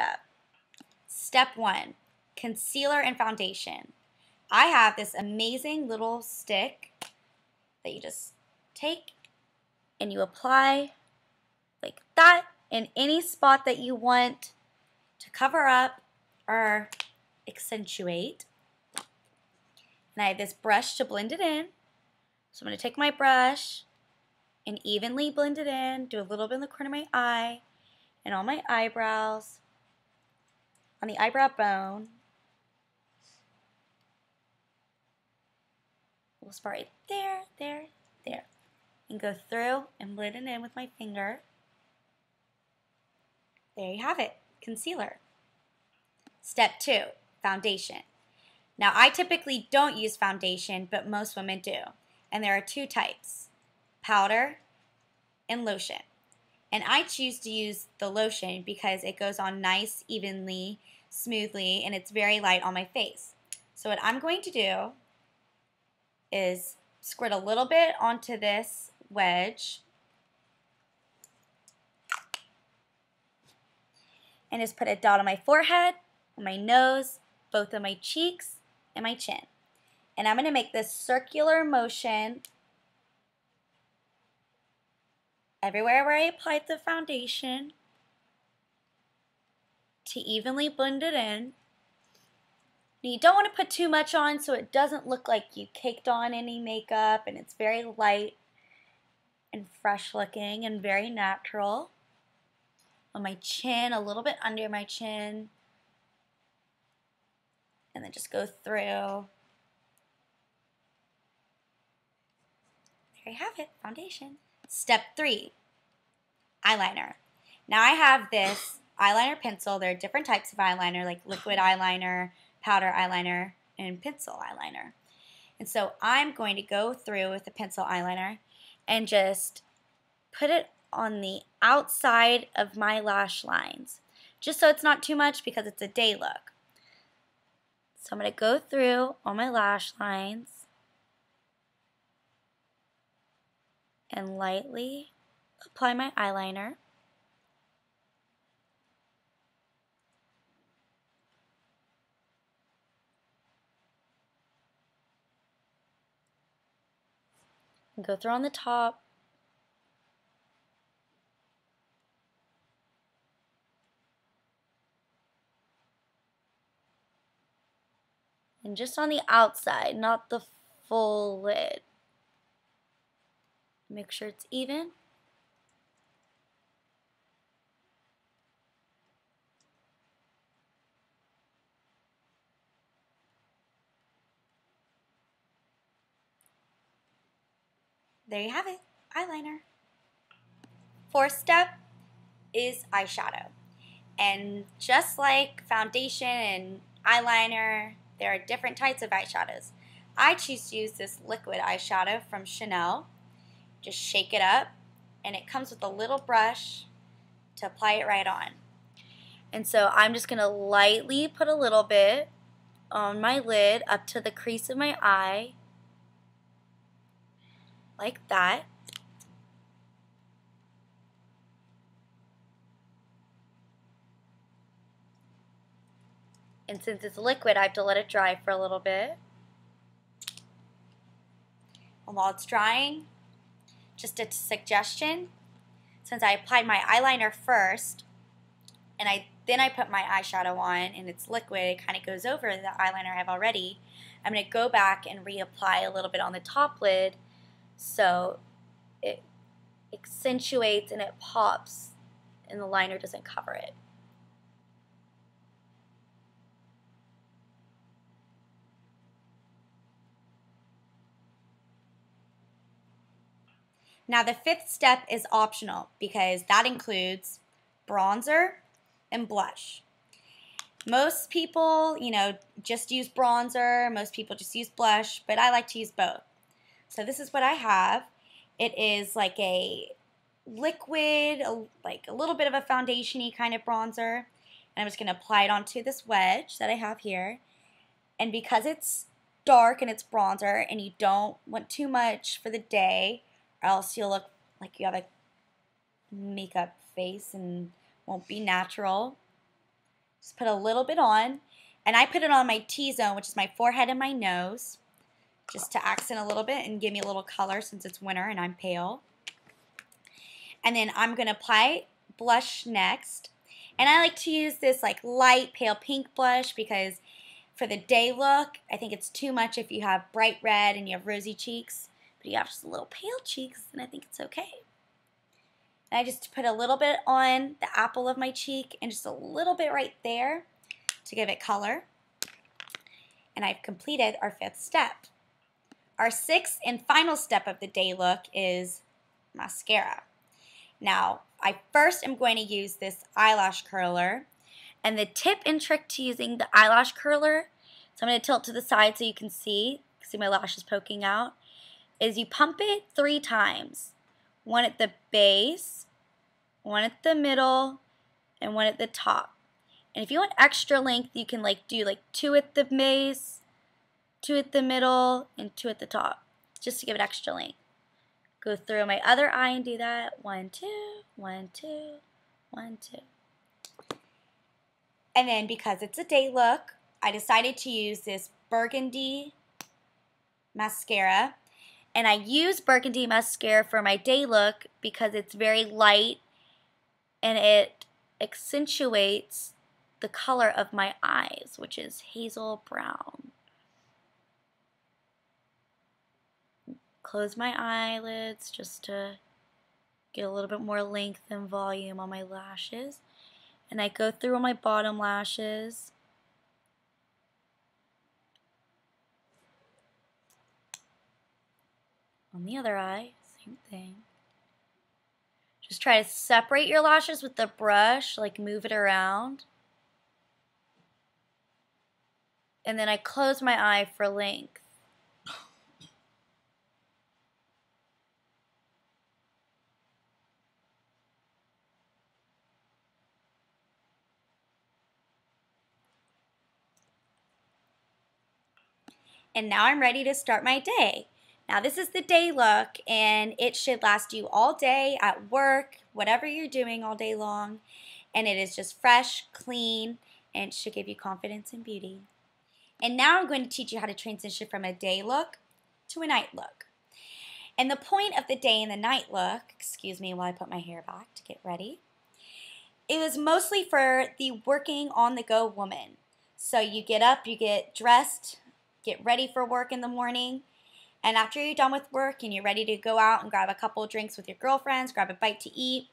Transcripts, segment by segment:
makeup. Step 1, concealer and foundation. I have this amazing little stick that you just take and you apply like that in any spot that you want to cover up or accentuate. And I have this brush to blend it in. So I'm going to take my brush and evenly blend it in, do a little bit in the corner of my eye and on my eyebrows, on the eyebrow bone. We'll start right there, there, there. And go through and blend it in with my finger. There you have it, concealer. Step 2, foundation. Now I typically don't use foundation, but most women do. And there are 2 types, powder and lotion. And I choose to use the lotion because it goes on nice, evenly, smoothly, and it's very light on my face. So what I'm going to do is squirt a little bit onto this wedge and just put a dot on my forehead, on my nose, both of my cheeks, and my chin. And I'm going to make this circular motion everywhere where I applied the foundation to evenly blend it in. Now you don't want to put too much on so it doesn't look like you caked on any makeup, and it's very light and fresh looking and very natural. On my chin, a little bit under my chin, and then just go through. There you have it, foundation. Step 3, eyeliner. Now I have this eyeliner pencil. There are different types of eyeliner, like liquid eyeliner, powder eyeliner, and pencil eyeliner. And so I'm going to go through with the pencil eyeliner and just put it on the outside of my lash lines, just so it's not too much because it's a day look. So I'm going to go through all my lash lines and lightly apply my eyeliner. And go through on the top. And just on the outside, not the full lid. Make sure it's even. There you have it, eyeliner. 4th step is eyeshadow. And just like foundation and eyeliner, there are different types of eyeshadows. I choose to use this liquid eyeshadow from Chanel. Just shake it up, and it comes with a little brush to apply it right on. And so I'm just going to lightly put a little bit on my lid up to the crease of my eye, like that. And since it's liquid, I have to let it dry for a little bit. And while it's drying, just a suggestion, since I applied my eyeliner first, and then I put my eyeshadow on, and it's liquid, it kind of goes over the eyeliner I have already, I'm going to go back and reapply a little bit on the top lid so it accentuates and it pops and the liner doesn't cover it. Now the 5th step is optional because that includes bronzer and blush. Most people, just use bronzer. Most people just use blush, but I like to use both. So this is what I have. It is like a liquid, like a little bit of a foundation-y kind of bronzer. And I'm just going to apply it onto this wedge that I have here. And because it's dark and it's bronzer and you don't want too much for the day, or else you'll look like you have a makeup face and won't be natural, Just put a little bit on. And I put it on my T-zone, which is my forehead and my nose, just to accent a little bit and give me a little color since it's winter and I'm pale. And then I'm going to apply blush next. And I like to use this like light pale pink blush because for the day look, I think it's too much if you have bright red and you have rosy cheeks. But you have just a little pale cheeks, and I think it's okay. And I just put a little bit on the apple of my cheek and just a little bit right there to give it color. And I've completed our 5th step. Our 6th and final step of the day look is mascara. Now, I first am going to use this eyelash curler. And the tip and trick to using the eyelash curler, so I'm going to tilt to the side so you can see my lashes poking out, is you pump it 3 times. 1 at the base, 1 at the middle, and 1 at the top. And if you want extra length, you can do 2 at the base, 2 at the middle, and 2 at the top, just to give it extra length. Go through my other eye and do that. 1, 2, 1, 2, 1, 2. And then because it's a day look, I decided to use this burgundy mascara. And I use burgundy mascara for my day look because it's very light and it accentuates the color of my eyes, which is hazel brown. Close my eyelids just to get a little bit more length and volume on my lashes. And I go through on my bottom lashes. On the other eye, same thing. Just try to separate your lashes with the brush, move it around. And then I close my eye for length. And now I'm ready to start my day. Now this is the day look, and it should last you all day at work, whatever you're doing all day long. And it is just fresh, clean, and it should give you confidence and beauty. And now I'm going to teach you how to transition from a day look to a night look. And the point of the day and the night look, excuse me while I put my hair back to get ready, it was mostly for the working on the go woman. So you get up, you get dressed, get ready for work in the morning, and after you're done with work and you're ready to go out and grab a couple of drinks with your girlfriends, grab a bite to eat,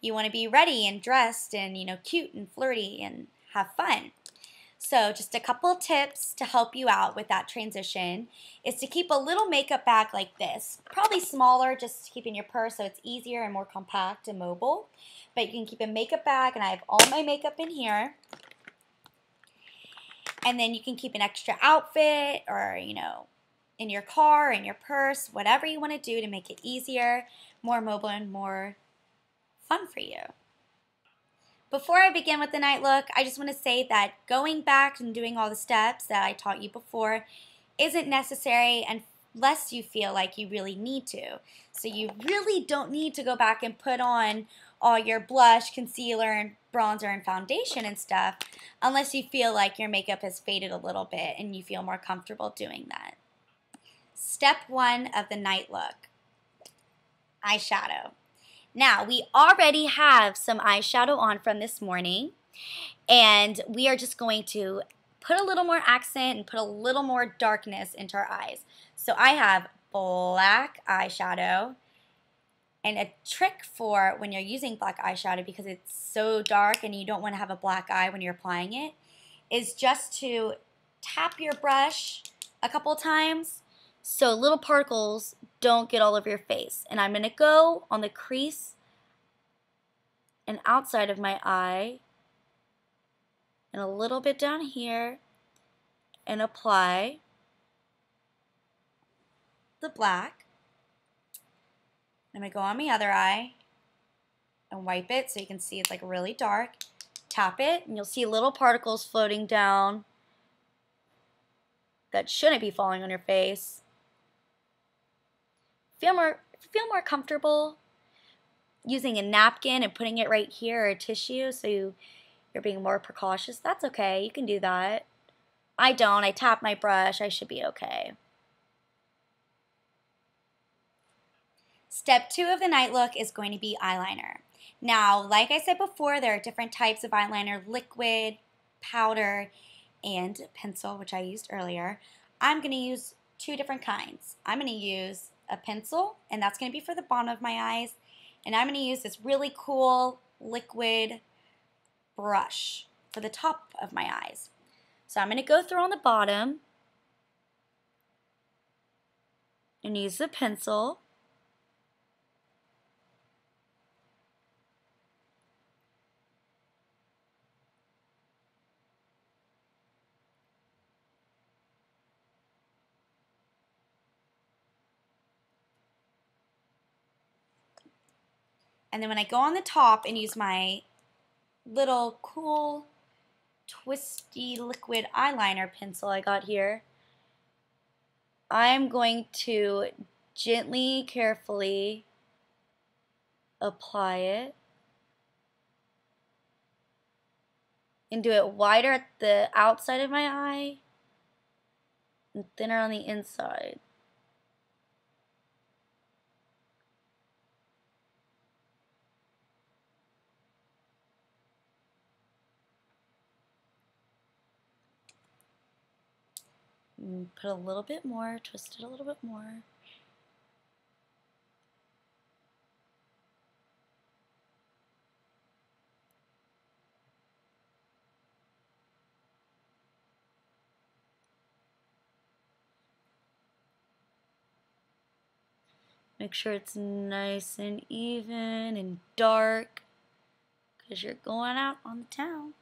you want to be ready and dressed and, cute and flirty and have fun. So just a couple of tips to help you out with that transition is to keep a little makeup bag like this. Probably smaller, just to keep in your purse so it's easier and more compact and mobile. But you can keep a makeup bag, and I have all my makeup in here. And then you can keep an extra outfit or, in your car, in your purse, whatever you want to do to make it easier, more mobile, and more fun for you. Before I begin with the night look, I just want to say that going back and doing all the steps that I taught you before isn't necessary unless you feel like you really need to. So you really don't need to go back and put on all your blush, concealer, and bronzer and foundation and stuff unless you feel like your makeup has faded a little bit and you feel more comfortable doing that. Step 1 of the night look, eyeshadow. Now, we already have some eyeshadow on from this morning, and we are just going to put a little more accent and put a little more darkness into our eyes. So I have black eyeshadow, and a trick for when you're using black eyeshadow, because it's so dark and you don't want to have a black eye when you're applying it, is just to tap your brush a couple times so little particles don't get all over your face. And I'm going to go on the crease and outside of my eye and a little bit down here and apply the black. I'm going to go on my other eye and wipe it so you can see it's really dark. Tap it and you'll see little particles floating down that shouldn't be falling on your face. Feel more comfortable using a napkin and putting it right here or a tissue so your you're being more precautious, that's okay. You can do that. I don't. I tap my brush. I should be okay. Step 2 of the night look is going to be eyeliner. Now, like I said before, there are different types of eyeliner: liquid, powder, and pencil, which I used earlier. I'm going to use 2 different kinds. I'm going to use a pencil, and that's going to be for the bottom of my eyes. And I'm going to use this really cool liquid brush for the top of my eyes. So I'm going to go through on the bottom and use the pencil. And then when I go on the top and use my little cool twisty liquid eyeliner pencil I got here, I'm going to gently, carefully apply it and do it wider at the outside of my eye and thinner on the inside. And put a little bit more, twist it a little bit more. Make sure it's nice and even and dark, because you're going out on the town.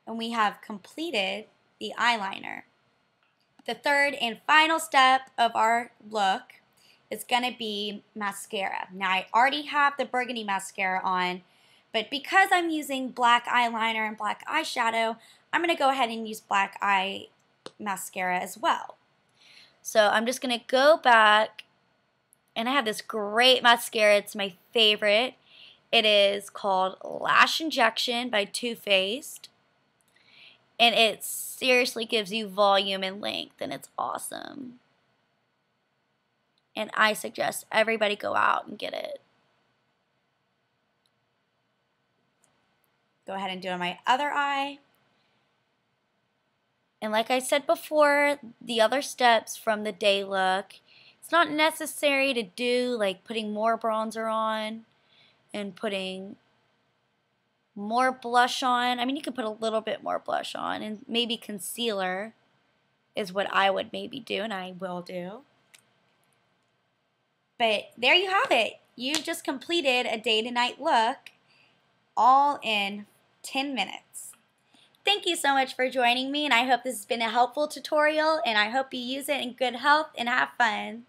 And we have completed the eyeliner. The third and final step of our look is going to be mascara. Now, I already have the burgundy mascara on, but because I'm using black eyeliner and black eyeshadow, I'm going to go ahead and use black eye mascara as well. So I'm just going to go back, and I have this great mascara. It's my favorite. It is called Lash Injection by Too Faced. And it seriously gives you volume and length, and it's awesome. And I suggest everybody go out and get it. Go ahead and do it on my other eye. And like I said before, the other steps from the day look, it's not necessary to do like putting more bronzer on and putting more blush on. I mean, you can put a little bit more blush on, and maybe concealer is what I would maybe do, and I will do. But there you have it. You've just completed a day to night look all in 10 minutes. Thank you so much for joining me, and I hope this has been a helpful tutorial, and I hope you use it in good health and have fun.